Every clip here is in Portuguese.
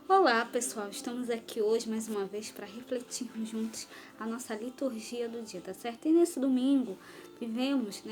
Olá pessoal, estamos aqui hoje mais uma vez para refletirmos juntos a nossa liturgia do dia, tá certo? E nesse domingo vivemos,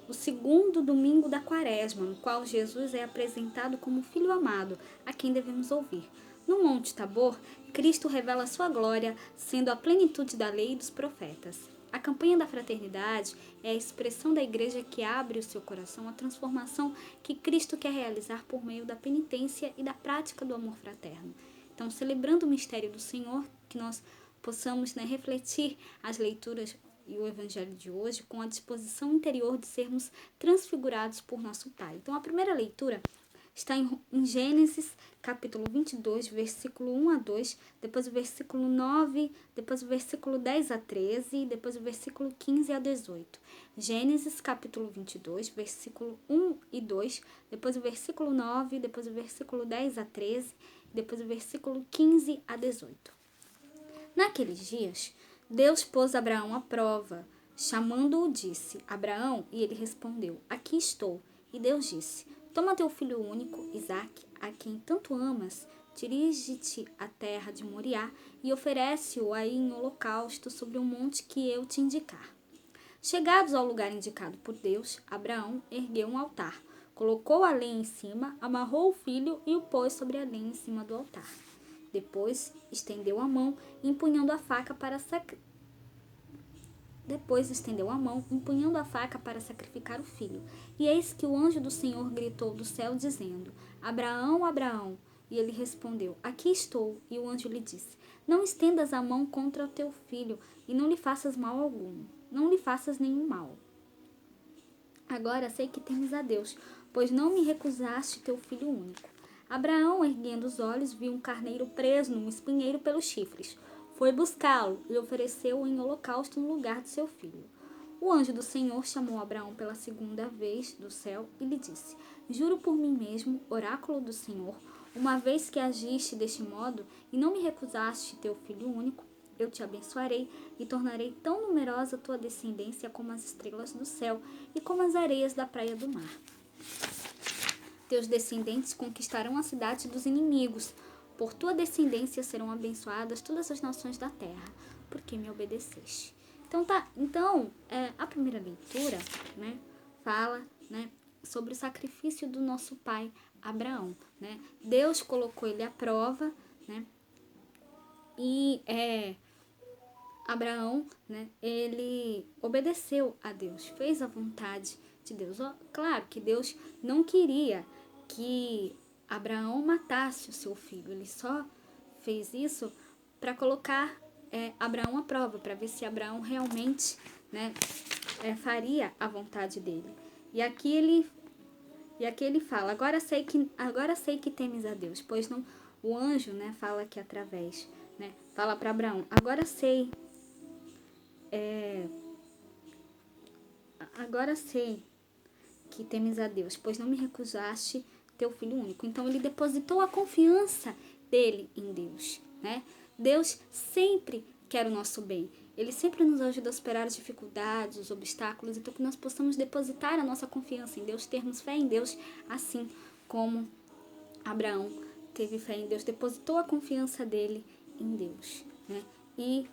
o segundo domingo da quaresma, no qual Jesus é apresentado como Filho amado, a quem devemos ouvir. No Monte Tabor, Cristo revela sua glória, sendo a plenitude da lei e dos profetas. A campanha da fraternidade é a expressão da igreja que abre o seu coração à transformação que Cristo quer realizar por meio da penitência e da prática do amor fraterno. Então, celebrando o mistério do Senhor, que nós possamos refletir as leituras e o evangelho de hoje com a disposição interior de sermos transfigurados por nosso Pai. Então, a primeira leitura está em Gênesis, capítulo 22, versículo 1 a 2, depois o versículo 9, depois o versículo 10 a 13, depois o versículo 15 a 18. Gênesis, capítulo 22, versículo 1 e 2, depois o versículo 9, depois o versículo 10 a 13, depois o versículo 15 a 18. Naqueles dias, Deus pôs Abraão à prova. Chamando-o, disse: Abraão, e ele respondeu: Aqui estou. E Deus disse: Toma teu filho único, Isaque, a quem tanto amas, dirige-te à terra de Moriá e oferece-o aí em holocausto sobre um monte que eu te indicar. Chegados ao lugar indicado por Deus, Abraão ergueu um altar, colocou a lenha em cima, amarrou o filho e o pôs sobre a lenha em cima do altar. Depois estendeu a mão, empunhando a faca para sacrificar o filho. E eis que o anjo do Senhor gritou do céu, dizendo: Abraão, Abraão. E ele respondeu: Aqui estou. E o anjo lhe disse: Não estendas a mão contra o teu filho, e não lhe faças mal algum. Não lhe faças nenhum mal. Agora sei que temes a Deus, pois não me recusaste teu filho único. Abraão, erguendo os olhos, viu um carneiro preso num espinheiro pelos chifres. Foi buscá-lo e ofereceu-o em holocausto no lugar de seu filho. O anjo do Senhor chamou Abraão pela segunda vez do céu e lhe disse: Juro por mim mesmo, oráculo do Senhor, uma vez que agiste deste modo e não me recusaste teu filho único, eu te abençoarei e tornarei tão numerosa a tua descendência como as estrelas do céu e como as areias da praia do mar. Teus descendentes conquistarão a cidade dos inimigos. Por tua descendência serão abençoadas todas as nações da terra, porque me obedeceste. Então, a primeira leitura, fala, sobre o sacrifício do nosso pai Abraão, Deus colocou ele à prova, e Abraão, ele obedeceu a Deus, fez a vontade de Deus. Claro que Deus não queria que Abraão matasse o seu filho, ele só fez isso para colocar Abraão à prova, para ver se Abraão realmente faria a vontade dele. E aqui ele fala: agora sei que temes a Deus, pois não. O anjo, fala aqui através, fala para Abraão: agora sei que temes a Deus, pois não me recusaste teu filho único. Então ele depositou a confiança dele em Deus, Deus sempre quer o nosso bem. Ele sempre nos ajuda a superar as dificuldades, os obstáculos, então que nós possamos depositar a nossa confiança em Deus, termos fé em Deus, assim como Abraão teve fé em Deus, depositou a confiança dele em Deus, E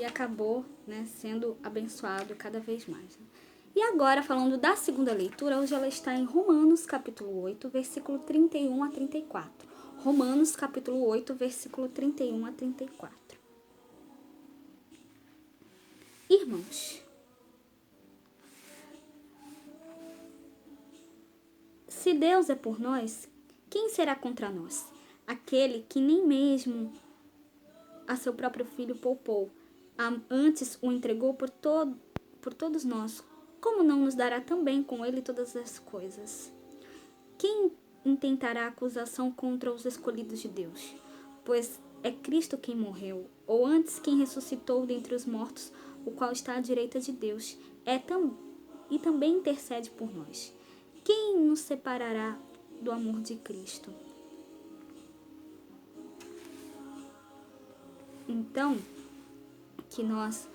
acabou sendo abençoado cada vez mais. E agora, falando da segunda leitura, hoje ela está em Romanos, capítulo 8, versículo 31 a 34. Romanos, capítulo 8, versículo 31 a 34. Irmãos, se Deus é por nós, quem será contra nós? Aquele que nem mesmo a seu próprio filho poupou, antes o entregou por todos nós, como não nos dará também com ele todas as coisas? Quem intentará acusação contra os escolhidos de Deus? Pois é Cristo quem morreu, ou antes quem ressuscitou dentre os mortos, o qual está à direita de Deus, e também intercede por nós. Quem nos separará do amor de Cristo? Então, que nós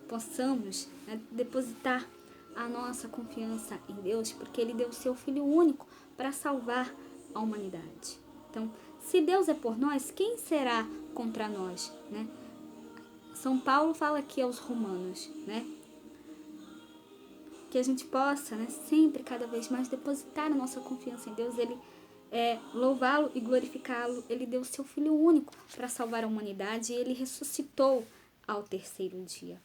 possamos depositar a nossa confiança em Deus, porque Ele deu o seu Filho único para salvar a humanidade. Então, se Deus é por nós, quem será contra nós, né? São Paulo fala aqui aos romanos, né? Que a gente possa, né, sempre, cada vez mais, depositar a nossa confiança em Deus, Ele louvá-lo e glorificá-lo. Ele deu o seu Filho único para salvar a humanidade e Ele ressuscitou ao terceiro dia.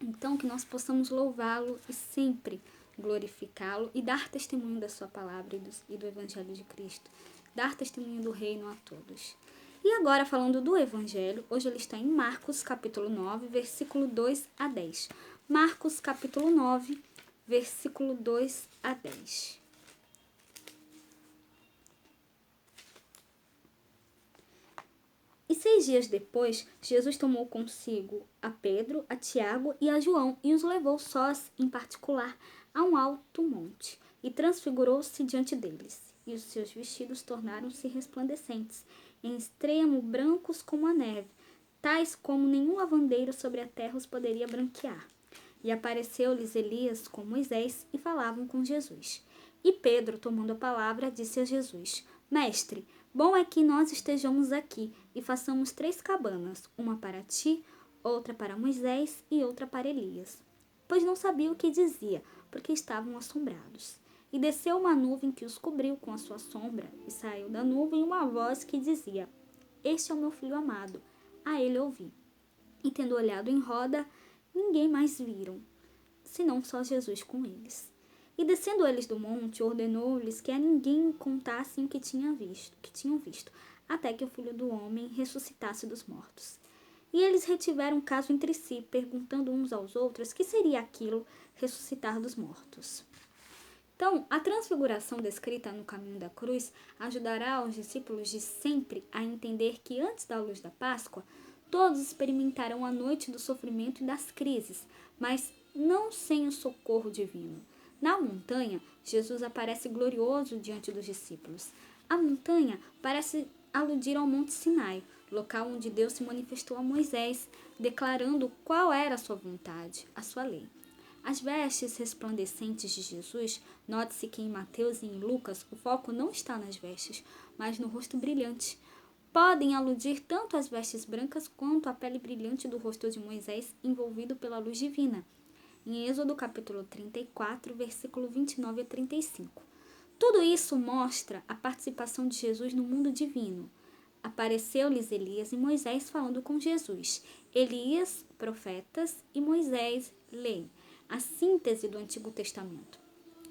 Então, que nós possamos louvá-lo e sempre glorificá-lo e dar testemunho da sua palavra e do Evangelho de Cristo. Dar testemunho do reino a todos. E agora, falando do Evangelho, hoje ele está em Marcos, capítulo 9, versículo 2 a 10. Marcos, capítulo 9, versículo 2 a 10. E 6 dias depois, Jesus tomou consigo a Pedro, a Tiago e a João e os levou sós, em particular, a um alto monte, e transfigurou-se diante deles. E os seus vestidos tornaram-se resplandecentes, em extremo brancos como a neve, tais como nenhum lavandeiro sobre a terra os poderia branquear. E apareceu-lhes Elias com Moisés e falavam com Jesus. E Pedro, tomando a palavra, disse a Jesus: Mestre, bom é que nós estejamos aqui e façamos 3 cabanas, uma para ti, outra para Moisés e outra para Elias. Pois não sabia o que dizia, porque estavam assombrados. E desceu uma nuvem que os cobriu com a sua sombra, e saiu da nuvem uma voz que dizia: Este é o meu filho amado, a ele ouvi. E tendo olhado em roda, ninguém mais viram, senão só Jesus com eles. E descendo eles do monte, ordenou-lhes que a ninguém contassem o que tinham visto, até que o Filho do Homem ressuscitasse dos mortos. E eles retiveram caso entre si, perguntando uns aos outros que seria aquilo ressuscitar dos mortos. Então, a transfiguração descrita no caminho da cruz ajudará os discípulos de sempre a entender que antes da luz da Páscoa, todos experimentarão a noite do sofrimento e das crises, mas não sem o socorro divino. Na montanha, Jesus aparece glorioso diante dos discípulos. A montanha parece aludir ao Monte Sinai, local onde Deus se manifestou a Moisés, declarando qual era a sua vontade, a sua lei. As vestes resplandecentes de Jesus, note-se que em Mateus e em Lucas o foco não está nas vestes, mas no rosto brilhante. Podem aludir tanto às vestes brancas quanto à pele brilhante do rosto de Moisés envolvido pela luz divina. Em Êxodo capítulo 34, versículo 29 a 35. Tudo isso mostra a participação de Jesus no mundo divino. Apareceu-lhes Elias e Moisés falando com Jesus. Elias, profetas, e Moisés, lei. A síntese do Antigo Testamento.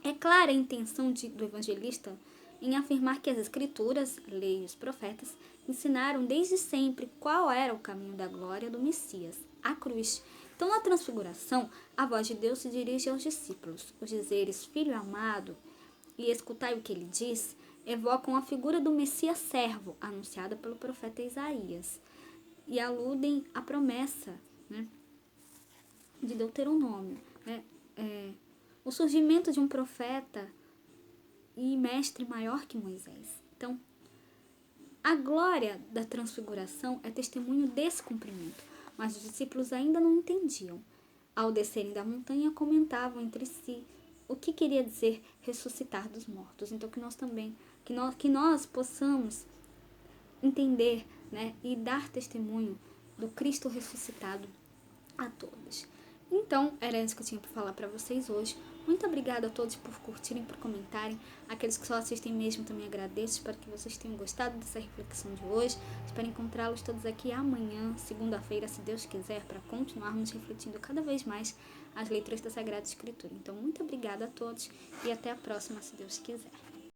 É clara a intenção do evangelista em afirmar que as Escrituras, lei e os profetas, ensinaram desde sempre qual era o caminho da glória do Messias, a cruz. Então, na transfiguração, a voz de Deus se dirige aos discípulos. Os dizeres Filho amado e escutai o que ele diz evocam a figura do Messias servo, anunciada pelo profeta Isaías, e aludem à promessa, né, de Deuteronômio, né, o surgimento de um profeta e mestre maior que Moisés. Então, a glória da transfiguração é testemunho desse cumprimento, mas os discípulos ainda não entendiam. Ao descerem da montanha, comentavam entre si o que queria dizer ressuscitar dos mortos. Então, que nós possamos entender, né, e dar testemunho do Cristo ressuscitado a todos. Então, era isso que eu tinha para falar para vocês hoje. Muito obrigada a todos por curtirem, por comentarem. Aqueles que só assistem mesmo também agradeço. Espero que vocês tenham gostado dessa reflexão de hoje. Espero encontrá-los todos aqui amanhã, segunda-feira, se Deus quiser, para continuarmos refletindo cada vez mais as leituras da Sagrada Escritura. Então, muito obrigada a todos e até a próxima, se Deus quiser.